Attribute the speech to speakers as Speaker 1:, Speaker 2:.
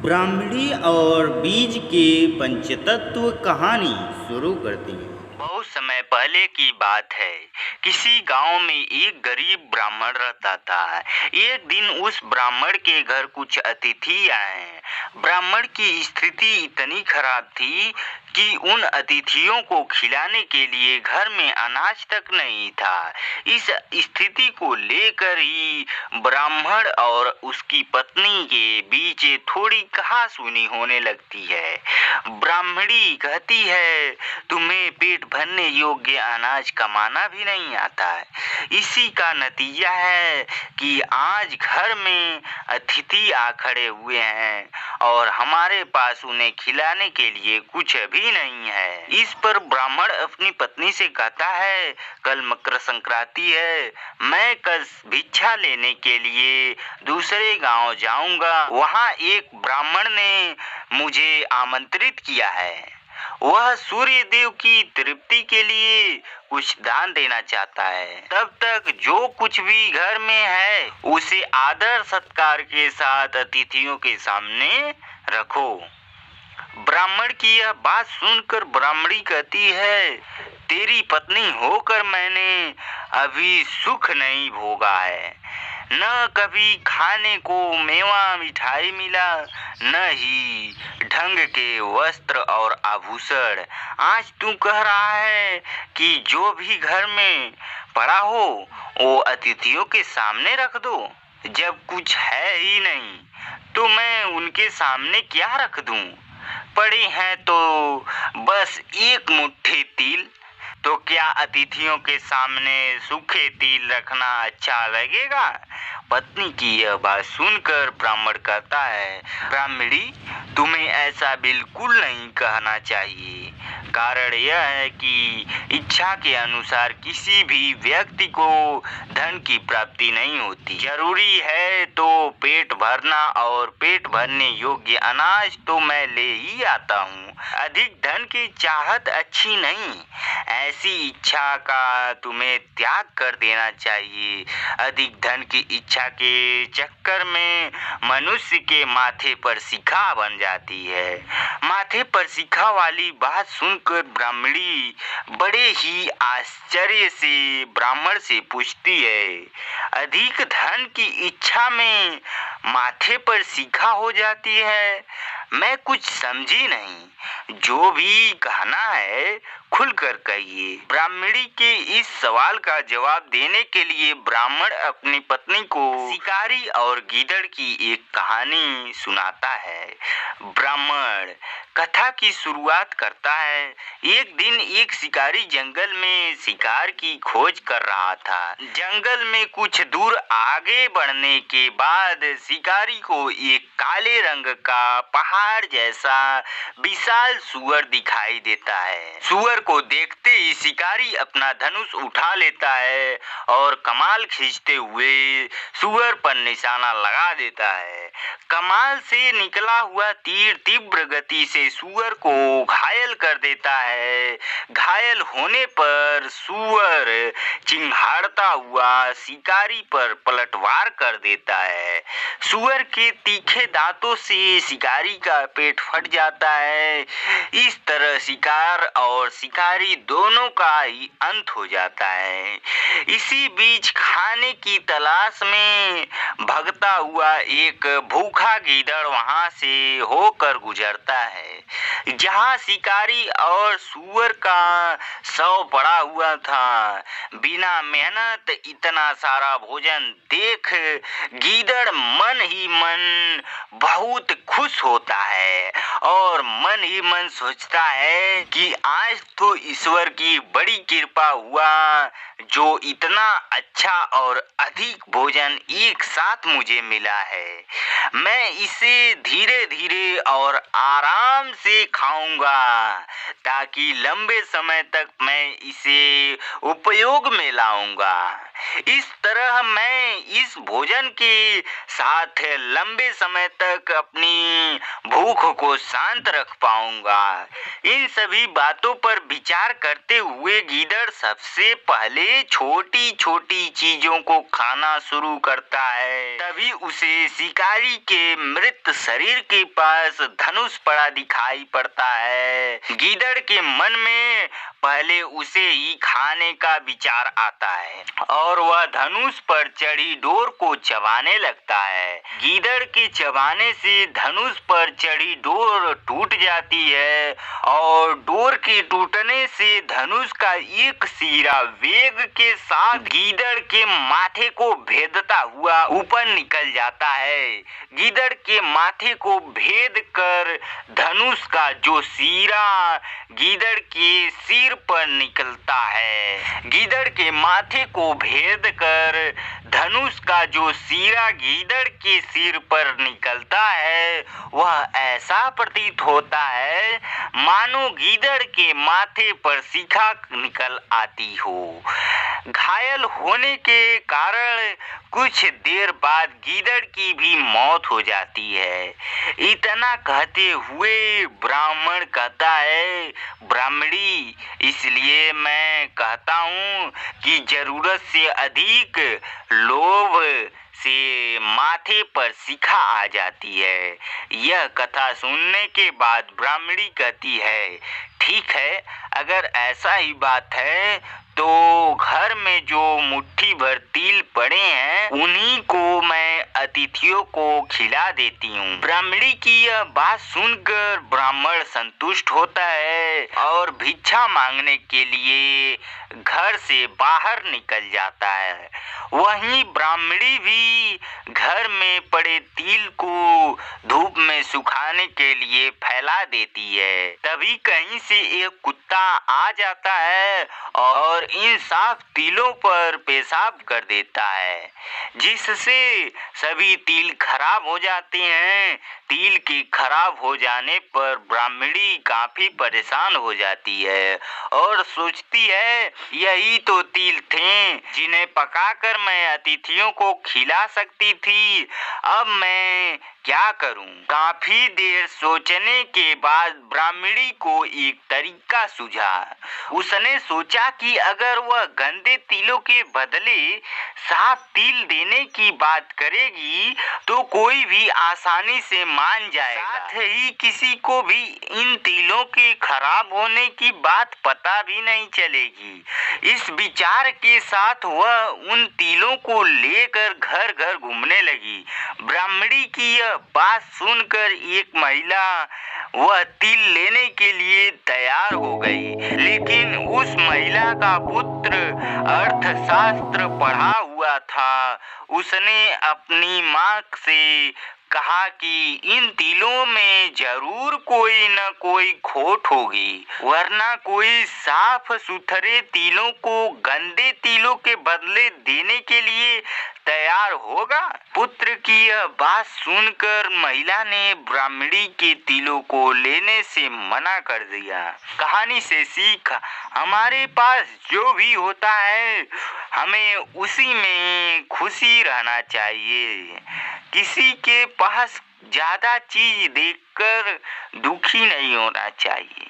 Speaker 1: ब्राह्मणी और बीज के पंचतत्व कहानी शुरू करते हैं।
Speaker 2: बहुत समय पहले की बात है। किसी गांव में एक गरीब ब्राह्मण रहता था। एक दिन उस ब्राह्मण के घर कुछ अतिथि आए। ब्राह्मण की स्थिति इतनी खराब थी कि उन अतिथियों को खिलाने के लिए घर में अनाज तक नहीं था। इस स्थिति को लेकर ही ब्राह्मण और उसकी पत्नी के बीच थोड़ी कहासुनी होने लगती है। ब्राह्मणी कहती है, तुम्हें पेट भरने योग्य अनाज कमाना भी नहीं आता है। इसी का नतीजा है कि आज घर में अतिथि आ खड़े हुए हैं और हमारे पास उन्हें खिलाने के लिए कुछ भी नहीं है। इस पर ब्राह्मण अपनी पत्नी से कहता है, कल मकर संक्रांति है, मैं कल भिक्षा लेने के लिए दूसरे गांव जाऊंगा। वहां एक ब्राह्मण ने मुझे आमंत्रित किया है। वह सूर्य देव की तृप्ति के लिए कुछ दान देना चाहता है। तब तक जो कुछ भी घर में है उसे आदर सत्कार के साथ अतिथियों के सामने रखो। ब्राह्मण की यह बात सुनकर ब्राह्मणी कहती है, तेरी पत्नी होकर मैंने अभी सुख नहीं भोगा है। न कभी खाने को मेवा मिठाई मिला, न ही ढंग के वस्त्र और आभूषण। आज तू कह रहा है कि जो भी घर में पड़ा हो वो अतिथियों के सामने रख दो। जब कुछ है ही नहीं तो मैं उनके सामने क्या रख दूं? पड़े हैं तो बस एक मुट्ठी तिल। तो क्या अतिथियों के सामने सूखे तिल रखना अच्छा लगेगा? पत्नी की यह बात सुनकर ब्राह्मण कहता है, ब्राह्मणी, तुम्हें ऐसा बिल्कुल नहीं कहना चाहिए। कारण यह है कि इच्छा के अनुसार किसी भी व्यक्ति को धन की प्राप्ति नहीं होती। जरूरी है तो पेट भरना, और पेट भरने योग्य अनाज तो मैं ले ही आता हूँ। अधिक धन की चाहत अच्छी नहीं। ऐसी इच्छा का तुम्हें त्याग कर देना चाहिए। अधिक धन की इच्छा के चक्कर में मनुष्य के माथे पर शिखा बन जाती है। माथे पर शिखा वाली बात सुनकर ब्राह्मणी बड़े ही आश्चर्य से ब्राह्मण से पूछती है, अधिक धन की इच्छा में माथे पर शिखा हो जाती है? मैं कुछ समझी नहीं। जो भी कहना है खुलकर कहिए। ब्राह्मणी के इस सवाल का जवाब देने के लिए ब्राह्मण अपनी पत्नी को शिकारी और गीदड़ की एक कहानी सुनाता है। ब्राह्मण कथा की शुरुआत करता है। एक दिन एक शिकारी जंगल में शिकार की खोज कर रहा था। जंगल में कुछ दूर आगे बढ़ने के बाद शिकारी को एक काले रंग का पहाड़ जैसा विशाल सुअर दिखाई देता है। सुअर को देखते ही शिकारी अपना धनुष उठा लेता है और कमाल खींचते हुए सुअर पर निशाना लगा देता है। कमाल से निकला हुआ तीर तीव्र गति से सुअर को घायल कर देता है। घायल होने पर सुअर चिंघाड़ता हुआ शिकारी पर पलटवार कर देता है। सुअर के तीखे दांतों से शिकारी का पेट फट जाता है। इस तरह शिकार और शिकारी दोनों का ही अंत हो जाता है। इसी बीच खाने की तलाश में भगता हुआ एक भूखा गीदड़ वहां से होकर गुजरता है। जहां शिकारी और सुअर का शव पड़ा हुआ था। बिना मेहनत इतना सारा भोजन देख गीदड़ मन ही मन बहुत खुश होता है और मन ही मन सोचता है कि आज तो ईश्वर की बड़ी कृपा हुआ जो इतना अच्छा और अधिक भोजन एक साथ मुझे मिला है। मैं इसे धीरे धीरे और आराम से खाऊंगा ताकि लंबे समय तक मैं इसे उपयोग में लाऊंगा। इस तरह मैं इस भोजन के साथ लंबे समय तक अपनी भूख को शांत रख पाऊंगा। इन सभी बातों पर विचार करते हुए गीदड़ सबसे पहले छोटी छोटी चीजों को खाना शुरू करता है। तभी उसे शिकारी के मृत शरीर के पास धनुष पड़ा दिखाई पड़ता है। गीदड़ के मन में पहले उसे ही खाने का विचार आता है और वह धनुष पर चढ़ी डोर को चबाने लगता है। गीदड़ के चबाने से धनुष पर चढ़ी डोर टूट जाती है और डोर के टूटने से धनुष का एक सिरा वेग के साथ गीदड़ के माथे को भेदता हुआ ऊपर निकल जाता है। गीदड़ के माथे को भेद कर धनुष का जो सिरा गीदड़ के सिर पर निकलता है, गीदड़ के माथे को भेद कर धनुष का जो सिरा गीदड़ के सिर पर निकलता है, वह ऐसा प्रतीत होता है मानो गीदड़ के माथे पर शिखा निकल आती हो। घायल होने के कारण कुछ देर बाद गीदड़ की भी मौत हो जाती है। इतना कहते हुए ब्राह्मण कहता है, ब्राह्मणी, इसलिए मैं कहता हूँ कि जरूरत से अधिक लोभ से माथे पर शिखा आ जाती है। यह कथा सुनने के बाद ब्राह्मणी कहती है, ठीक है, अगर ऐसा ही बात है तो घर में जो मुट्ठी भर तिल पड़े हैं उन्हीं को मैं अतिथियों को खिला देती हूँ। ब्राह्मणी की यह बात सुनकर ब्राह्मण संतुष्ट होता है और भिक्षा मांगने के लिए घर से बाहर निकल जाता है। वहीं ब्राह्मणी भी घर में पड़े तिल को धूप में सुखाने के लिए फैला देती है। तभी कहीं से एक कुत्ता आ जाता है और इन साफ तिलों पर पेशाब कर देता है, जिससे सभी तिल खराब हो जाते हैं। तिल के खराब हो जाने पर ब्राह्मणी काफी परेशान हो जाती है और सोचती है, यही तो तिल थे जिन्हें पकाकर मैं अतिथियों को खिला सकती थी, अब मैं क्या करूं? काफी देर सोचने के बाद ब्राह्मणी को एक तरीका सूझा। उसने सोचा कि अगर वह गंदे तिलों के बदले साफ तिल देने की बात करेगी तो कोई भी आसानी से मान जाएगा। साथ ही किसी को भी इन तिलों के खराब होने की बात पता भी नहीं चलेगी। इस विचार के साथ वह उन तिलों को लेकर घर घर घूमने लगी। ब्राह्मणी की यह बात सुनकर एक महिला वह तिल लेने के लिए तैयार हो गई, लेकिन उस महिला का पुत्र अर्थशास्त्र पढ़ा हुआ था। उसने अपनी माँ से कहा कि इन तिलों में जरूर कोई न कोई खोट होगी, वरना कोई साफ सुथरे तिलों को गंदे तिलों के बदले देने के लिए तैयार होगा। पुत्र की यह बात सुनकर महिला ने ब्राह्मणी के तिलों को लेने से मना कर दिया। कहानी से सीख, हमारे पास जो भी होता है हमें उसी में खुशी रहना चाहिए। किसी के पास ज्यादा चीज देखकर दुखी नहीं होना चाहिए।